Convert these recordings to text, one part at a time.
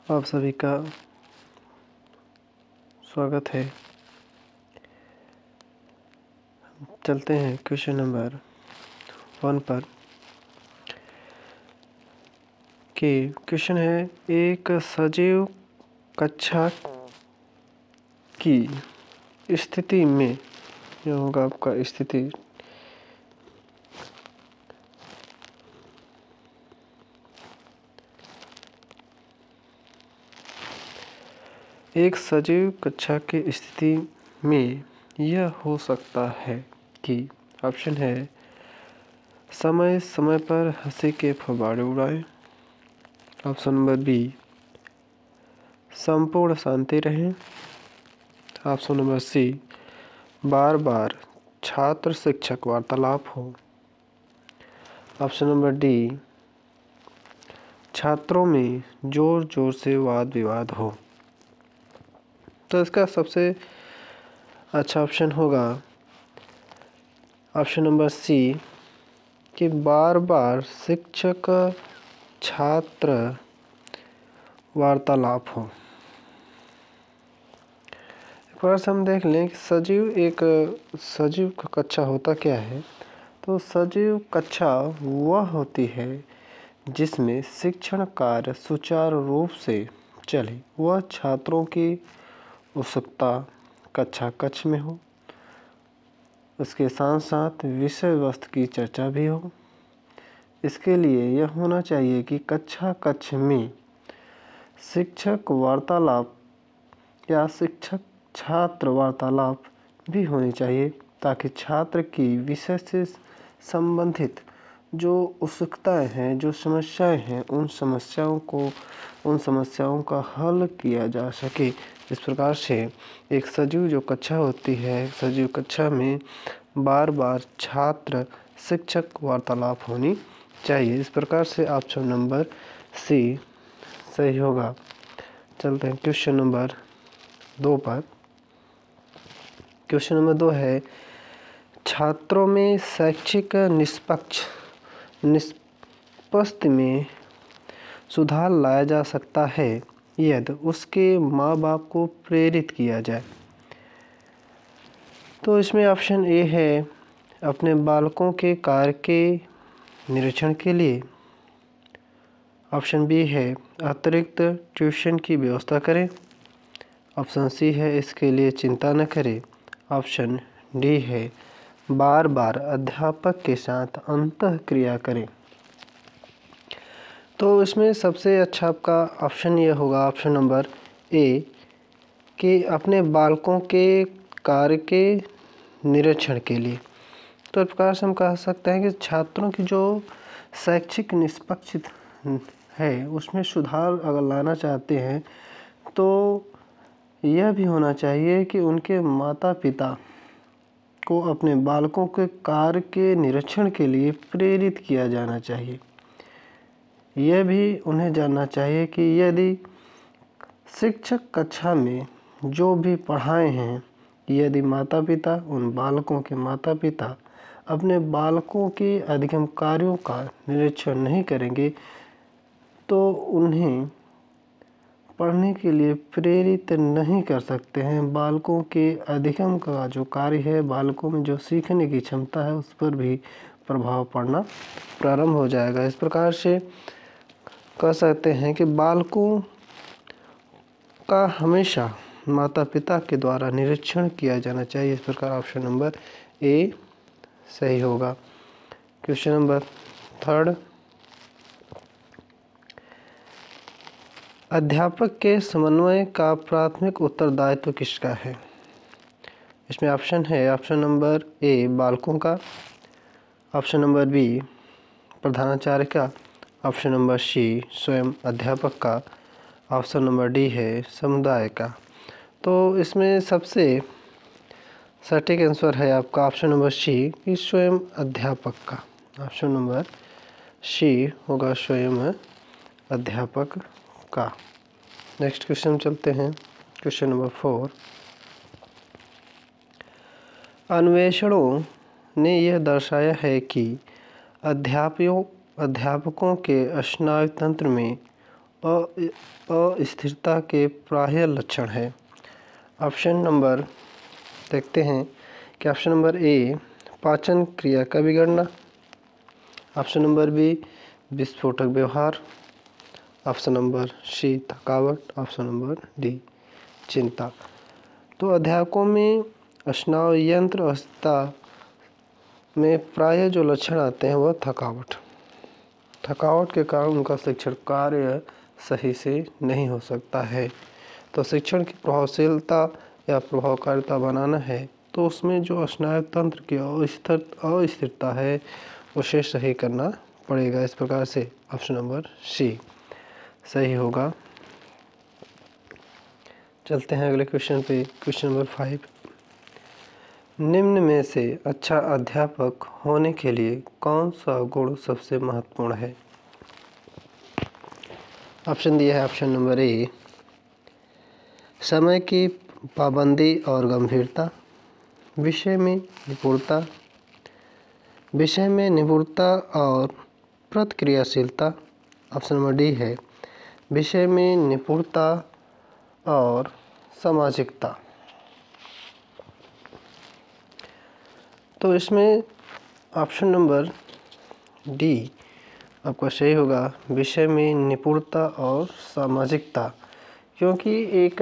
आप सभी का स्वागत है। चलते हैं क्वेश्चन नंबर 1 पर। कि क्वेश्चन है, एक सजीव कक्षा की स्थिति में, यह होगा आपका स्थिति, एक सजीव कक्षा की स्थिति में यह हो सकता है कि ऑप्शन है, समय समय पर हंसी के फव्वारे उड़ाएं। ऑप्शन नंबर बी, संपूर्ण शांति रहे। ऑप्शन नंबर सी, बार बार छात्र शिक्षक वार्तालाप हो। ऑप्शन नंबर डी, छात्रों में जोर जोर से वाद विवाद हो। तो इसका सबसे अच्छा ऑप्शन होगा ऑप्शन नंबर सी, कि बार बार शिक्षक छात्र वार्तालाप हो। एक बार से हम देख लें कि सजीव का कक्षा होता क्या है। तो सजीव कक्षा वह होती है जिसमें शिक्षण कार्य सुचारू रूप से चले, वह छात्रों की उत्सुकता कक्षा कक्ष में हो, उसके साथ साथ विषय वस्तु की चर्चा भी हो। इसके लिए यह होना चाहिए कि कक्षा कक्ष में शिक्षक वार्तालाप या शिक्षक छात्र वार्तालाप भी होनी चाहिए, ताकि छात्र की विषय से संबंधित जो उत्सुकताएं हैं, जो समस्याएं हैं, उन समस्याओं का हल किया जा सके। इस प्रकार से एक सजीव जो कक्षा होती है, सजीव कक्षा में बार बार छात्र शिक्षक वार्तालाप होनी चाहिए। इस प्रकार से ऑप्शन नंबर सी सही होगा। चलते हैं क्वेश्चन नंबर 2 पर। क्वेश्चन नंबर 2 है, छात्रों में शैक्षिक निष्पत्ति में सुधार लाया जा सकता है यदि उसके माँ बाप को प्रेरित किया जाए। तो इसमें ऑप्शन ए है, अपने बालकों के कार्य के निरीक्षण के लिए। ऑप्शन बी है, अतिरिक्त ट्यूशन की व्यवस्था करें। ऑप्शन सी है, इसके लिए चिंता न करें। ऑप्शन डी है, बार बार अध्यापक के साथ अंतःक्रिया करें। तो इसमें सबसे अच्छा आपका ऑप्शन ये होगा, ऑप्शन नंबर ए, कि अपने बालकों के कार्य के निरीक्षण के लिए। तो इस प्रकार से हम कह सकते हैं कि छात्रों की जो शैक्षिक निष्पक्ष है उसमें सुधार अगर लाना चाहते हैं तो यह भी होना चाहिए कि उनके माता पिता को अपने बालकों के कार्य के निरीक्षण के लिए प्रेरित किया जाना चाहिए। यह भी उन्हें जानना चाहिए कि यदि शिक्षक कक्षा में जो भी पढ़ाए हैं, यदि माता पिता, उन बालकों के माता पिता अपने बालकों के अधिगम कार्यों का निरीक्षण नहीं करेंगे तो उन्हें पढ़ने के लिए प्रेरित नहीं कर सकते हैं। बालकों के अधिगम का जो कार्य है, बालकों में जो सीखने की क्षमता है, उस पर भी प्रभाव पड़ना प्रारंभ हो जाएगा। इस प्रकार से कह सकते हैं कि बालकों का हमेशा माता पिता के द्वारा निरीक्षण किया जाना चाहिए। इस प्रकार ऑप्शन नंबर ए सही होगा। क्वेश्चन नंबर 3, अध्यापक के समन्वय का प्राथमिक उत्तरदायित्व किसका है। इसमें ऑप्शन है, ऑप्शन नंबर ए, बालकों का। ऑप्शन नंबर बी, प्रधानाचार्य का। ऑप्शन नंबर सी, स्वयं अध्यापक का। ऑप्शन नंबर डी है, समुदाय का। तो इसमें सबसे सटीक आंसर है आपका ऑप्शन नंबर सी, कि स्वयं अध्यापक का। ऑप्शन नंबर सी होगा, स्वयं अध्यापक का। नेक्स्ट क्वेश्चन चलते हैं, क्वेश्चन नंबर 4। अन्वेषणों ने यह दर्शाया है कि अध्यापकों के स्नायु तंत्र में अस्थिरता के प्राय लक्षण है। ऑप्शन नंबर देखते हैं कि ऑप्शन नंबर ए पाचन क्रिया का बिगड़ना, ऑप्शन नंबर बी विस्फोटक व्यवहार, ऑप्शन नंबर सी थकावट, ऑप्शन नंबर डी चिंता। तो अध्यापकों में स्नायु यंत्र अस्थिरता में प्राय जो लक्षण आते हैं वह थकावट के कारण उनका शिक्षण कार्य सही से नहीं हो सकता है। तो शिक्षण की प्रभावशीलता या प्रभावकारिता बनाना है तो उसमें जो स्नायु तंत्र की अस्थिरता है उसे सही करना पड़ेगा। इस प्रकार से ऑप्शन नंबर सी सही होगा। चलते हैं अगले क्वेश्चन पे। क्वेश्चन नंबर 5, निम्न में से अच्छा अध्यापक होने के लिए कौन सा गुण सबसे महत्वपूर्ण है? ऑप्शन दिया है ऑप्शन नंबर ए समय की पाबंदी और गंभीरता, विषय में निपुणता और प्रतिक्रियाशीलता, ऑप्शन नंबर डी है विषय में निपुणता और सामाजिकता। तो इसमें ऑप्शन नंबर डी आपका सही होगा, विषय में निपुणता और सामाजिकता, क्योंकि एक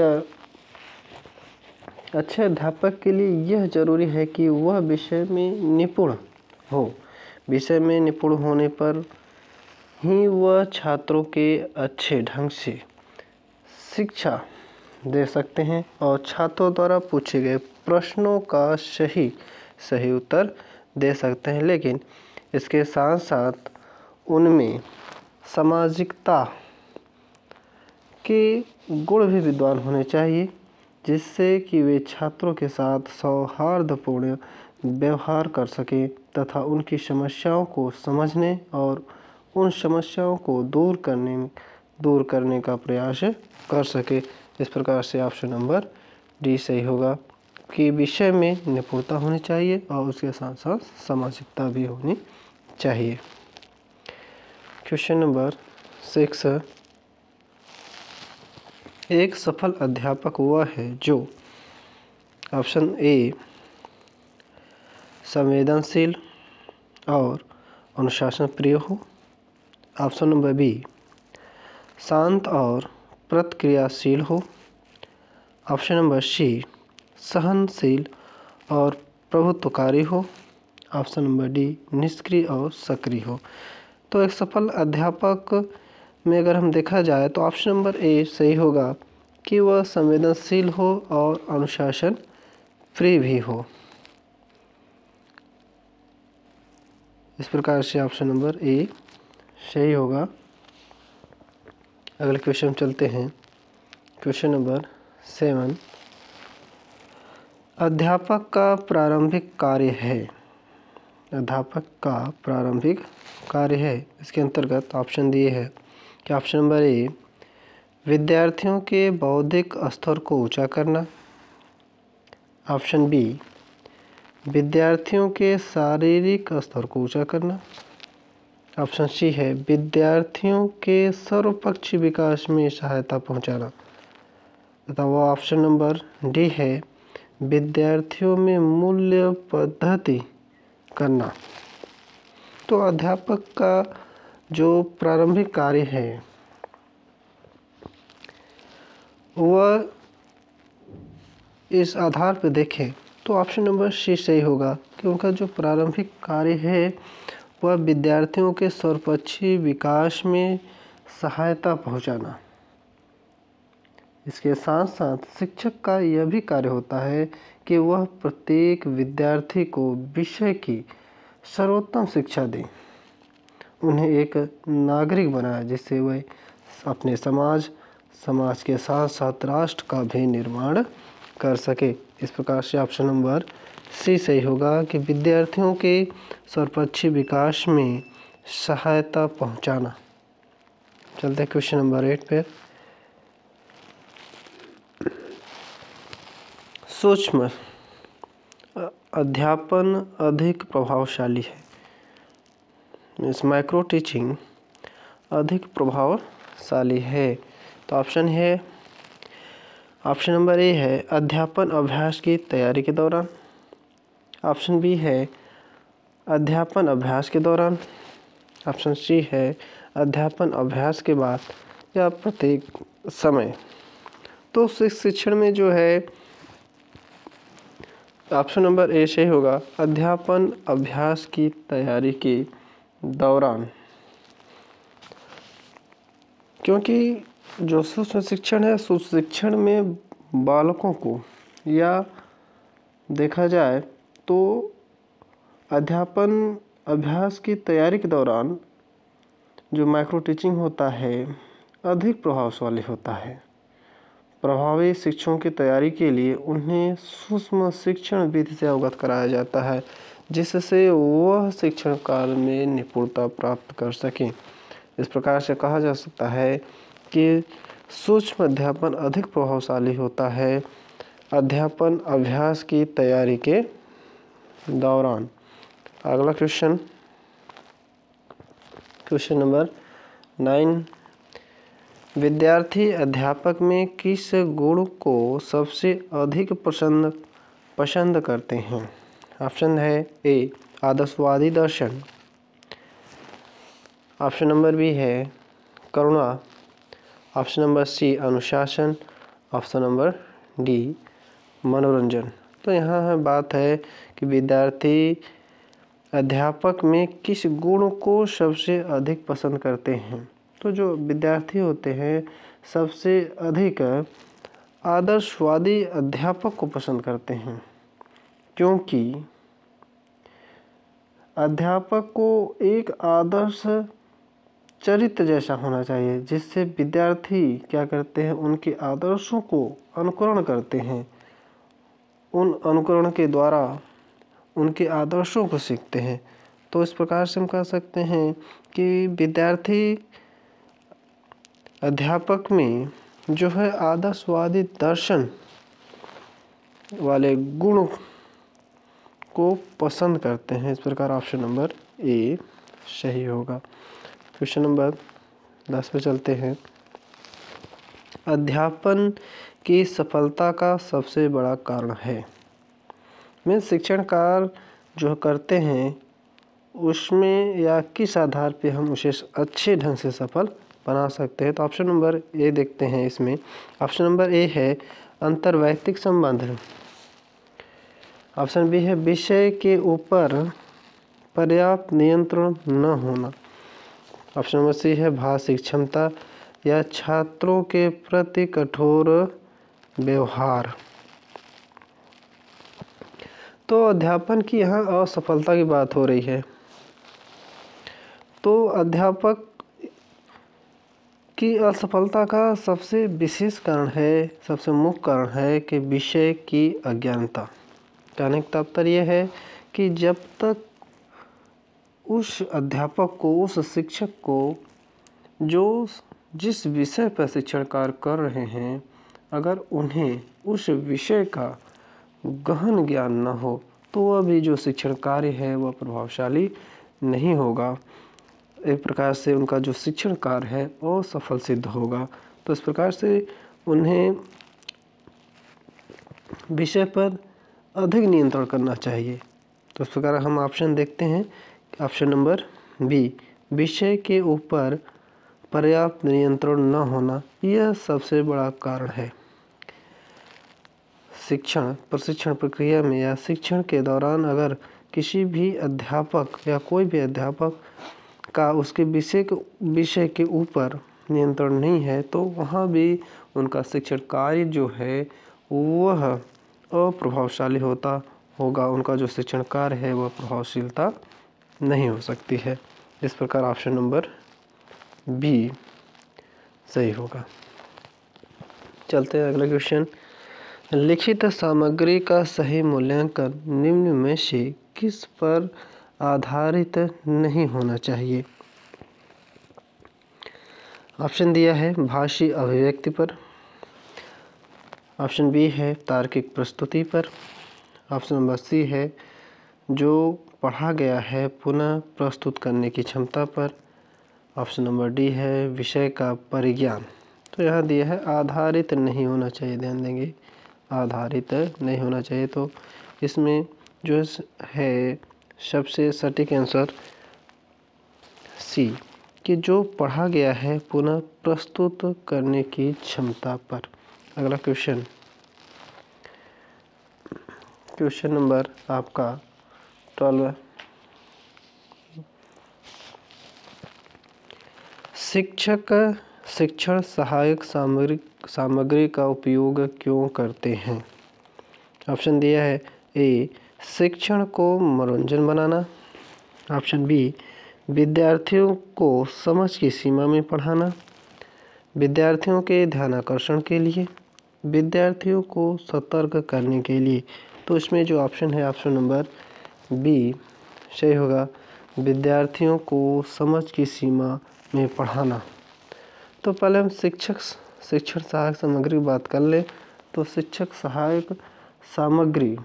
अच्छे अध्यापक के लिए यह जरूरी है कि वह विषय में निपुण हो। विषय में निपुण होने पर ही वह छात्रों के अच्छे ढंग से शिक्षा दे सकते हैं और छात्रों द्वारा पूछे गए प्रश्नों का सही उत्तर दे सकते हैं। लेकिन इसके साथ साथ उनमें सामाजिकता के गुण भी विद्वान होने चाहिए, जिससे कि वे छात्रों के साथ सौहार्दपूर्ण व्यवहार कर सकें तथा उनकी समस्याओं को समझने और उन समस्याओं को दूर करने का प्रयास कर सके। इस प्रकार से ऑप्शन नंबर डी सही होगा कि विषय में निपुणता होनी चाहिए और उसके साथ साथ सामाजिकता भी होनी चाहिए। क्वेश्चन नंबर 6, एक सफल अध्यापक वह है जो ऑप्शन ए संवेदनशील और अनुशासन प्रिय हो, ऑप्शन नंबर बी शांत और प्रतिक्रियाशील हो, ऑप्शन नंबर सी सहनशील और प्रभुत्वकारी हो, ऑप्शन नंबर डी निष्क्रिय और सक्रिय हो। तो एक सफल अध्यापक में अगर हम देखा जाए तो ऑप्शन नंबर ए सही होगा कि वह संवेदनशील हो और अनुशासन प्रिय भी हो। इस प्रकार से ऑप्शन नंबर ए सही होगा। अगले क्वेश्चन चलते हैं। क्वेश्चन नंबर 7, अध्यापक का प्रारंभिक कार्य है। अध्यापक का प्रारंभिक कार्य है, इसके अंतर्गत ऑप्शन दिए हैं कि ऑप्शन नंबर ए विद्यार्थियों के बौद्धिक स्तर को ऊंचा करना, ऑप्शन बी विद्यार्थियों के शारीरिक स्तर को ऊंचा करना, ऑप्शन सी है विद्यार्थियों के सर्वपक्षीय विकास में सहायता पहुंचाना, तथा वो ऑप्शन नंबर डी है विद्यार्थियों में मूल्य पद्धति करना। तो अध्यापक का जो प्रारंभिक कार्य है वह इस आधार पर देखें तो ऑप्शन नंबर सी सही होगा कि उनका जो प्रारंभिक कार्य है वह विद्यार्थियों के सर्वपक्षीय विकास में सहायता पहुंचाना। इसके साथ साथ शिक्षक का यह भी कार्य होता है कि वह प्रत्येक विद्यार्थी को विषय की सर्वोत्तम शिक्षा दें, उन्हें एक नागरिक बनाए जिससे वह अपने समाज के साथ साथ राष्ट्र का भी निर्माण कर सके। इस प्रकार से ऑप्शन नंबर सी सही होगा कि विद्यार्थियों के सर्वपक्षीय विकास में सहायता पहुंचाना। चलते हैं क्वेश्चन नंबर 8 पे। सूक्ष्म अध्यापन अधिक प्रभावशाली है, मीन्स माइक्रो टीचिंग अधिक प्रभावशाली प्रभावशाली है। तो ऑप्शन नंबर ए है अध्यापन अभ्यास की तैयारी के दौरान। ऑप्शन बी है अध्यापन अभ्यास के दौरान। ऑप्शन सी है अध्यापन अभ्यास के बाद या प्रत्येक समय। तो शिक्षण में जो है ऑप्शन नंबर ए सही होगा, अध्यापन अभ्यास की तैयारी के दौरान। क्योंकि जो सूक्ष्म शिक्षण है, सूक्ष्म शिक्षण में बालकों को या देखा जाए तो अध्यापन अभ्यास की तैयारी के दौरान जो माइक्रो टीचिंग होता है अधिक प्रभावशाली होता है। प्रभावी शिक्षकों की तैयारी के लिए उन्हें सूक्ष्म शिक्षण विधि से अवगत कराया जाता है, जिससे वह शिक्षण कार्य में निपुणता प्राप्त कर सकें। इस प्रकार से कहा जा सकता है कि सूक्ष्म अध्यापन अधिक प्रभावशाली होता है अध्यापन अभ्यास की तैयारी के दौरान। अगला क्वेश्चन नंबर 9, विद्यार्थी अध्यापक में किस गुण को सबसे अधिक पसंद करते हैं। ऑप्शन है ए आदर्शवादी दर्शन। ऑप्शन नंबर बी है करुणा। ऑप्शन नंबर सी अनुशासन। ऑप्शन नंबर डी मनोरंजन। तो यहाँ बात है कि विद्यार्थी अध्यापक में किस गुण को सबसे अधिक पसंद करते हैं। तो जो विद्यार्थी होते हैं सबसे अधिक आदर्शवादी अध्यापक को पसंद करते हैं, क्योंकि अध्यापक को एक आदर्श चरित्र जैसा होना चाहिए, जिससे विद्यार्थी क्या करते हैं, उनके आदर्शों को अनुकरण करते हैं। उन अनुकरण के द्वारा उनके आदर्शों को सीखते हैं। तो इस प्रकार से हम कह सकते हैं कि विद्यार्थी अध्यापक में जो है आदर्शवादी दर्शन वाले गुण को पसंद करते हैं। इस प्रकार ऑप्शन नंबर ए सही होगा। क्वेश्चन नंबर 10 पे चलते हैं। अध्यापन की सफलता का सबसे बड़ा कारण है। में शिक्षण कार्य जो करते हैं उसमें या किस आधार पे हम उसे अच्छे ढंग से सफल बना सकते हैं। तो ऑप्शन नंबर ए देखते हैं इसमें। ऑप्शन नंबर ए है अंतर्वैयक्तिक संबंध। ऑप्शन बी है विषय के ऊपर पर्याप्त नियंत्रण न होना। ऑप्शन नंबर सी है भाषिक क्षमता या छात्रों के प्रति कठोर व्यवहार। तो अध्यापन की यहाँ असफलता की बात हो रही है। तो अध्यापक की असफलता का सबसे विशेष कारण है, सबसे मुख्य कारण है कि विषय की अज्ञानता। कहने का तात्पर्य है कि जब तक उस अध्यापक को, उस शिक्षक को जो जिस विषय पर शिक्षण कार्य कर रहे हैं, अगर उन्हें उस विषय का गहन ज्ञान न हो तो वह भी जो शिक्षण कार्य है वह प्रभावशाली नहीं होगा। एक प्रकार से उनका जो शिक्षण कार्य है वो सफल सिद्ध होगा। तो इस प्रकार से उन्हें विषय पर अधिक नियंत्रण करना चाहिए। तो इस प्रकार हम ऑप्शन देखते हैं। ऑप्शन नंबर बी विषय के ऊपर पर्याप्त नियंत्रण न होना, यह सबसे बड़ा कारण है। प्रशिक्षण प्रक्रिया में या शिक्षण के दौरान अगर किसी भी अध्यापक या कोई भी अध्यापक का उसके विषय के ऊपर नियंत्रण नहीं है तो वहाँ भी उनका शिक्षण कार्य जो है वह अप्रभावशाली होगा। उनका जो शिक्षण कार्य है वह प्रभावशीलता नहीं हो सकती है। इस प्रकार ऑप्शन नंबर बी सही होगा। चलते हैं अगला क्वेश्चन। लिखित सामग्री का सही मूल्यांकन निम्न में से किस पर आधारित नहीं होना चाहिए। ऑप्शन दिया है भाषी अभिव्यक्ति पर। ऑप्शन बी है तार्किक प्रस्तुति पर। ऑप्शन नंबर सी है जो पढ़ा गया है पुनः प्रस्तुत करने की क्षमता पर। ऑप्शन नंबर डी है विषय का परिज्ञान। तो यहाँ दिया है आधारित नहीं होना चाहिए, ध्यान देंगे आधारित नहीं होना चाहिए। तो इसमें जो है सबसे सटीक आंसर सी कि जो पढ़ा गया है पुनः प्रस्तुत करने की क्षमता पर। अगला क्वेश्चन नंबर आपका 12। शिक्षक शिक्षण सहायक सामग्री का उपयोग क्यों करते हैं? ऑप्शन दिया है ए शिक्षण को मनोरंजन बनाना, ऑप्शन बी विद्यार्थियों को समझ की सीमा में पढ़ाना, विद्यार्थियों के ध्यानाकर्षण के लिए, विद्यार्थियों को सतर्क करने के लिए। तो इसमें जो ऑप्शन है ऑप्शन नंबर बी सही होगा, विद्यार्थियों को समझ की सीमा में पढ़ाना। तो पहले हम शिक्षण सहायक सामग्री की बात कर ले। तो शिक्षक सहायक सामग्री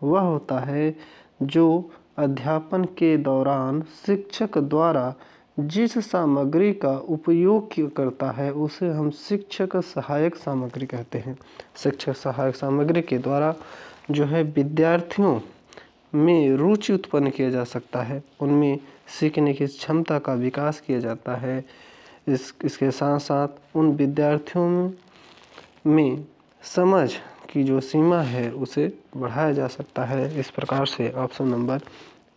वह होता है जो अध्यापन के दौरान शिक्षक द्वारा जिस सामग्री का उपयोग करता है उसे हम शिक्षक सहायक सामग्री कहते हैं। शिक्षक सहायक सामग्री के द्वारा जो है विद्यार्थियों में रुचि उत्पन्न किया जा सकता है, उनमें सीखने की क्षमता का विकास किया जाता है। इसके साथ साथ उन विद्यार्थियों में समझ की जो सीमा है उसे बढ़ाया जा सकता है। इस प्रकार से ऑप्शन नंबर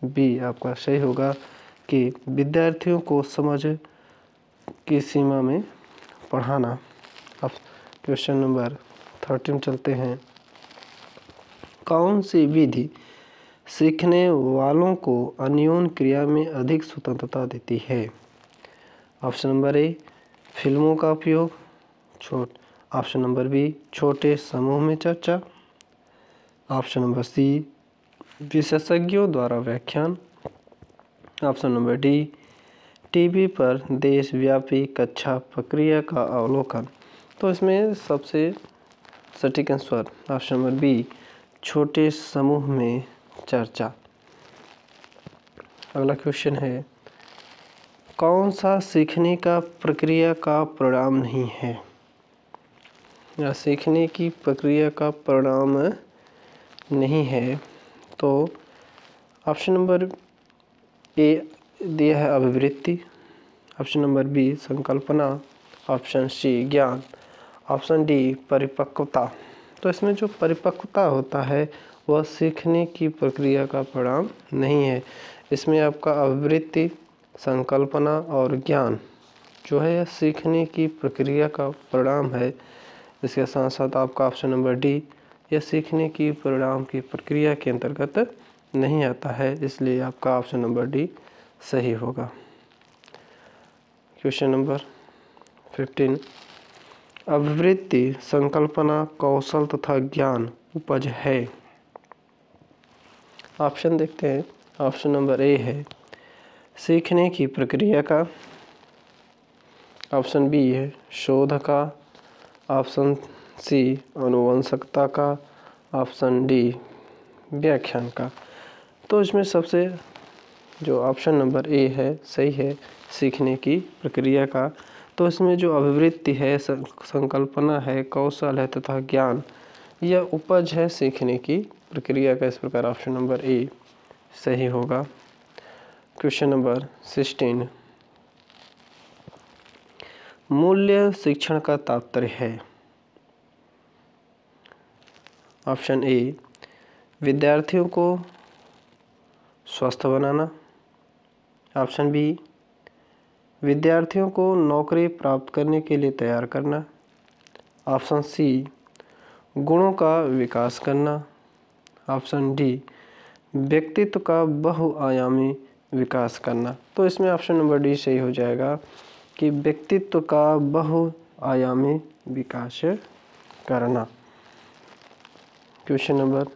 बी आपका सही होगा कि विद्यार्थियों को समझ की सीमा में पढ़ाना। अब क्वेश्चन नंबर 13 चलते हैं। कौन सी विधि सीखने वालों को अन्योन्य क्रिया में अधिक स्वतंत्रता देती है? ऑप्शन नंबर ए फिल्मों का उपयोग, ऑप्शन नंबर बी छोटे समूह में चर्चा, ऑप्शन नंबर सी विशेषज्ञों द्वारा व्याख्यान, ऑप्शन नंबर डी टीवी पर देशव्यापी कक्षा प्रक्रिया का अवलोकन। तो इसमें सबसे सटीक आंसर ऑप्शन नंबर बी छोटे समूह में चर्चा। अगला क्वेश्चन है कौन सा सीखने का प्रक्रिया का परिणाम नहीं है? या सीखने की प्रक्रिया का परिणाम नहीं है। तो ऑप्शन नंबर ए दिया है अभिवृत्ति, ऑप्शन नंबर बी संकल्पना, ऑप्शन सी ज्ञान, ऑप्शन डी परिपक्वता। तो इसमें जो परिपक्वता होता है वह सीखने की प्रक्रिया का परिणाम नहीं है। इसमें आपका अभिवृत्ति, संकल्पना और ज्ञान जो है सीखने की प्रक्रिया का परिणाम है। इसके साथ साथ आपका ऑप्शन नंबर डी यह सीखने की परिणाम की प्रक्रिया के अंतर्गत नहीं आता है, इसलिए आपका ऑप्शन नंबर डी सही होगा। क्वेश्चन नंबर 15 अभिवृत्ति, संकल्पना, कौशल तथा ज्ञान उपज है। ऑप्शन देखते हैं। ऑप्शन नंबर ए है सीखने की प्रक्रिया का, ऑप्शन बी है शोध का, ऑप्शन सी आनुवंशिकता का, ऑप्शन डी व्याख्यान का। तो इसमें सबसे जो ऑप्शन नंबर ए है सही है सीखने की प्रक्रिया का। तो इसमें जो अभिवृत्ति है, संकल्पना है, कौशल है तथा ज्ञान यह उपज है सीखने की प्रक्रिया का। इस प्रकार ऑप्शन नंबर ए सही होगा। क्वेश्चन नंबर 16 मूल्य शिक्षण का तात्पर्य है। ऑप्शन ए विद्यार्थियों को स्वस्थ बनाना, ऑप्शन बी विद्यार्थियों को नौकरी प्राप्त करने के लिए तैयार करना, ऑप्शन सी गुणों का विकास करना, ऑप्शन डी व्यक्तित्व का बहुआयामी विकास करना। तो इसमें ऑप्शन नंबर डी सही हो जाएगा कि व्यक्तित्व का बहुआयामी विकास करना। क्वेश्चन नंबर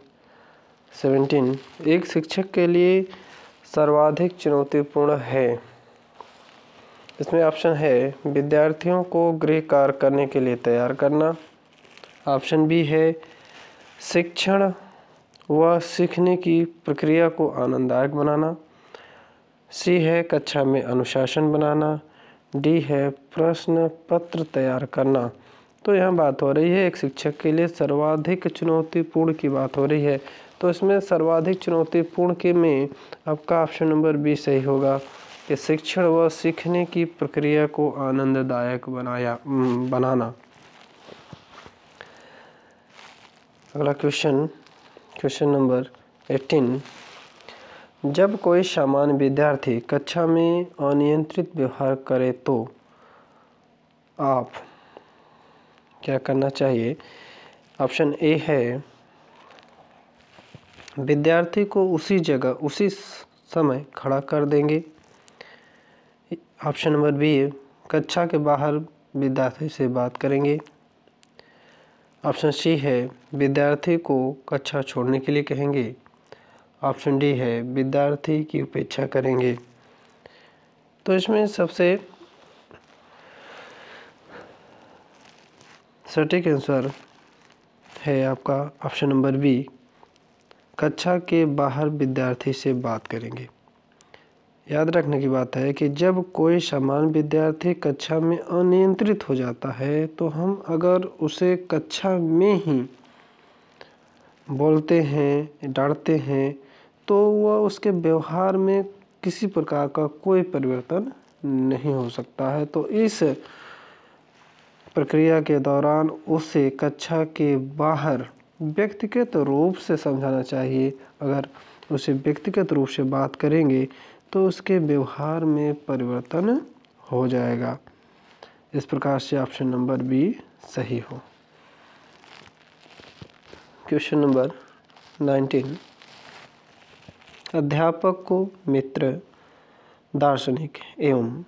17 एक शिक्षक के लिए सर्वाधिक चुनौतीपूर्ण है। इसमें ऑप्शन है विद्यार्थियों को गृह कार्य करने के लिए तैयार करना, ऑप्शन बी है शिक्षण व सीखने की प्रक्रिया को आनंददायक बनाना, सी है कक्षा में अनुशासन बनाना, डी है प्रश्न पत्र तैयार करना। तो यहाँ बात हो रही है एक शिक्षक के लिए सर्वाधिक चुनौतीपूर्ण की बात हो रही है। तो इसमें सर्वाधिक चुनौतीपूर्ण के में आपका ऑप्शन नंबर बी सही होगा कि शिक्षण व सीखने की प्रक्रिया को आनंददायक बनाना। अगला क्वेश्चन नंबर 18। जब कोई सामान्य विद्यार्थी कक्षा में अनियंत्रित व्यवहार करे तो आप क्या करना चाहिए? ऑप्शन ए है विद्यार्थी को उसी जगह उसी समय खड़ा कर देंगे। ऑप्शन नंबर बी कक्षा के बाहर विद्यार्थी से बात करेंगे। ऑप्शन सी है विद्यार्थी को कक्षा छोड़ने के लिए कहेंगे। ऑप्शन डी है विद्यार्थी की उपेक्षा करेंगे। तो इसमें सबसे सटीक आंसर है आपका ऑप्शन नंबर बी, कक्षा के बाहर विद्यार्थी से बात करेंगे। याद रखने की बात है कि जब कोई सामान्य विद्यार्थी कक्षा में अनियंत्रित हो जाता है तो हम अगर उसे कक्षा में ही बोलते हैं, डांटते हैं, तो वह उसके व्यवहार में किसी प्रकार का कोई परिवर्तन नहीं हो सकता है। तो इस प्रक्रिया के दौरान उसे कक्षा के बाहर व्यक्तिगत रूप से समझाना चाहिए। अगर उसे व्यक्तिगत रूप से बात करेंगे तो उसके व्यवहार में परिवर्तन हो जाएगा। इस प्रकार से ऑप्शन नंबर बी सही हो। Question number 19। अध्यापक को मित्र, दार्शनिक एवं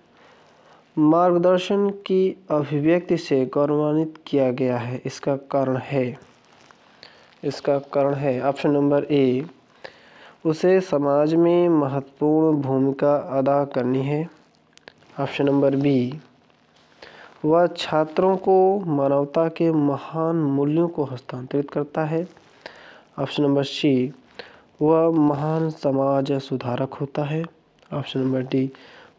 मार्गदर्शन की अभिव्यक्ति से गौरवान्वित किया गया है। इसका कारण है ऑप्शन नंबर ए, उसे समाज में महत्वपूर्ण भूमिका अदा करनी है। ऑप्शन नंबर बी, वह छात्रों को मानवता के महान मूल्यों को हस्तांतरित करता है। ऑप्शन नंबर सी, वह महान समाज सुधारक होता है। ऑप्शन नंबर डी,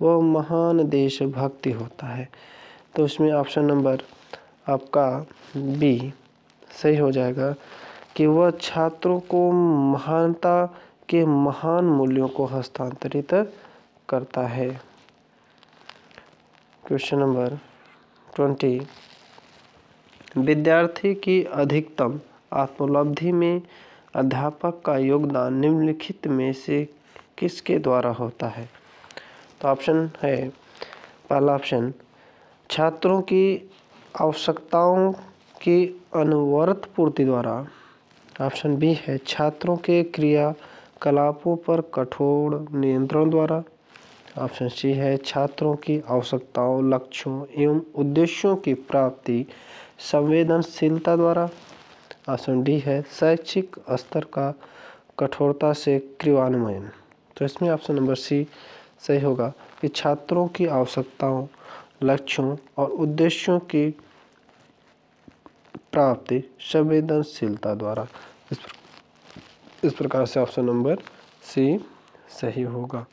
वह महान देशभक्ति होता है। तो इसमें ऑप्शन नंबर आपका बी सही हो जाएगा कि वह छात्रों को महानता के महान मूल्यों को हस्तांतरित करता है। Question number 20। विद्यार्थी की अधिकतम आत्मोपलब्धि में अध्यापक का योगदान निम्नलिखित में से किसके द्वारा होता है? तो ऑप्शन है पहला ऑप्शन, छात्रों की आवश्यकताओं की अनवरत पूर्ति द्वारा। ऑप्शन बी है छात्रों के क्रियाकलापों पर कठोर नियंत्रण द्वारा। ऑप्शन सी है छात्रों की आवश्यकताओं, लक्ष्यों एवं उद्देश्यों की प्राप्ति संवेदनशीलता द्वारा। ऑप्शन डी है शैक्षिक स्तर का कठोरता से क्रियान्वयन। तो इसमें ऑप्शन नंबर सी सही होगा कि छात्रों की आवश्यकताओं, लक्ष्यों और उद्देश्यों की प्राप्ति संवेदनशीलता द्वारा। इस प्रकार से ऑप्शन नंबर सी सही होगा।